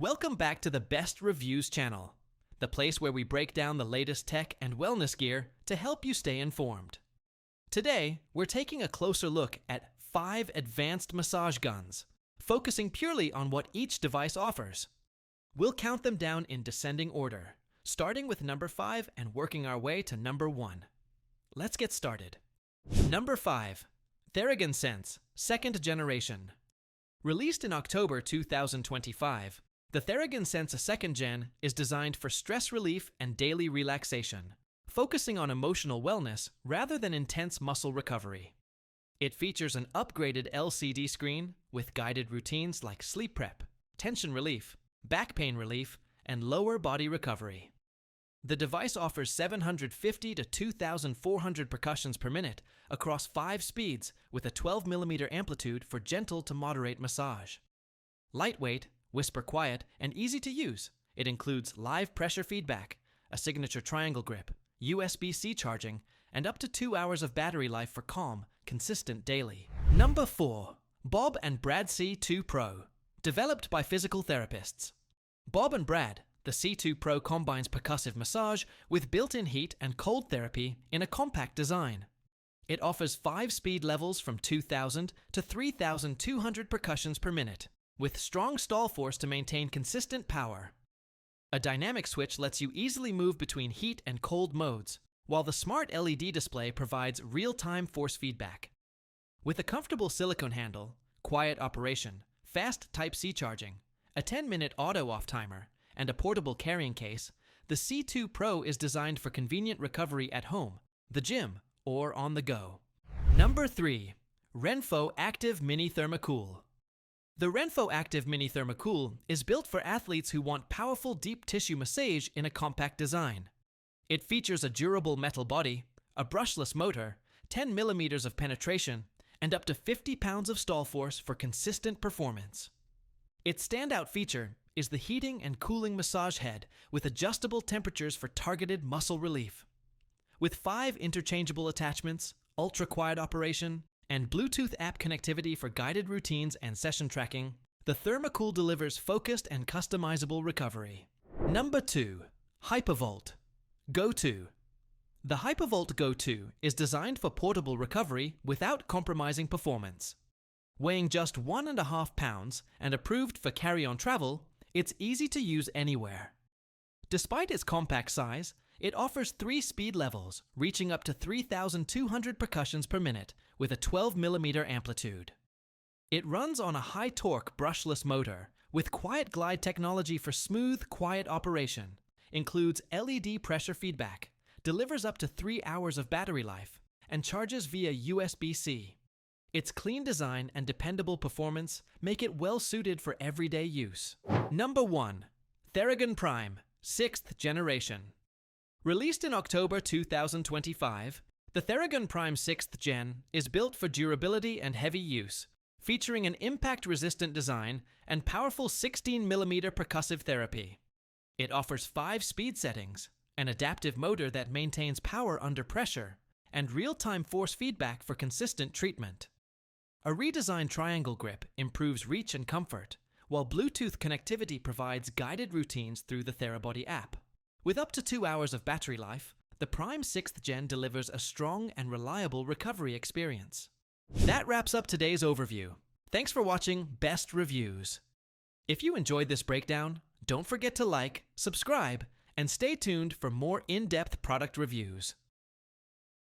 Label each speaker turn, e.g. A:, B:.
A: Welcome back to the Best Reviews channel, the place where we break down the latest tech and wellness gear to help you stay informed. Today, we're taking a closer look at 5 advanced massage guns, focusing purely on what each device offers. We'll count them down in descending order, starting with number 5 and working our way to number 1. Let's get started. Number 5. Theragun Sense, 2nd generation. Released in October 2025, the Theragun Sense 2nd Gen is designed for stress relief and daily relaxation, focusing on emotional wellness rather than intense muscle recovery. It features an upgraded LCD screen with guided routines like sleep prep, tension relief, back pain relief, and lower body recovery. The device offers 750 to 2,400 percussions per minute across 5 speeds with a 12mm amplitude for gentle to moderate massage. Lightweight, whisper quiet, and easy to use, it includes live pressure feedback, a signature triangle grip, USB-C charging, and up to 2 hours of battery life for calm, consistent daily. Number 4. Bob and Brad C2 Pro. Developed by physical therapists. Bob and Brad, the C2 Pro combines percussive massage with built-in heat and cold therapy in a compact design. It offers 5 speed levels from 2,000 to 3,200 percussions per minute, with strong stall force to maintain consistent power. A dynamic switch lets you easily move between heat and cold modes, while the smart LED display provides real-time force feedback. With a comfortable silicone handle, quiet operation, fast Type-C charging, a 10-minute auto-off timer, and a portable carrying case, the C2 Pro is designed for convenient recovery at home, the gym, or on the go. Number 3. Renpho Active Mini Thermacool. The Renpho Active Mini Thermacool is built for athletes who want powerful deep tissue massage in a compact design. It features a durable metal body, a brushless motor, 10mm of penetration, and up to 50 pounds of stall force for consistent performance. Its standout feature is the heating and cooling massage head with adjustable temperatures for targeted muscle relief. With 5 interchangeable attachments, ultra-quiet operation, and Bluetooth app connectivity for guided routines and session tracking, the Thermacool delivers focused and customizable recovery. Number 2. Hypervolt Go 2. The Hypervolt Go 2 is designed for portable recovery without compromising performance. Weighing just 1.5 pounds and approved for carry-on travel, it's easy to use anywhere. Despite its compact size, it offers 3 speed levels, reaching up to 3,200 percussions per minute with a 12mm amplitude. It runs on a high-torque brushless motor with quiet glide technology for smooth, quiet operation, includes LED pressure feedback, delivers up to 3 hours of battery life, and charges via USB-C. Its clean design and dependable performance make it well-suited for everyday use. Number 1. Theragun Prime, 6th generation. Released in October 2025, the Theragun Prime 6th Gen is built for durability and heavy use, featuring an impact-resistant design and powerful 16mm percussive therapy. It offers 5 speed settings, an adaptive motor that maintains power under pressure, and real-time force feedback for consistent treatment. A redesigned triangle grip improves reach and comfort, while Bluetooth connectivity provides guided routines through the Therabody app. With up to 2 hours of battery life, the Prime 6th Gen delivers a strong and reliable recovery experience. That wraps up today's overview. Thanks for watching Best Reviews. If you enjoyed this breakdown, don't forget to like, subscribe, and stay tuned for more in-depth product reviews.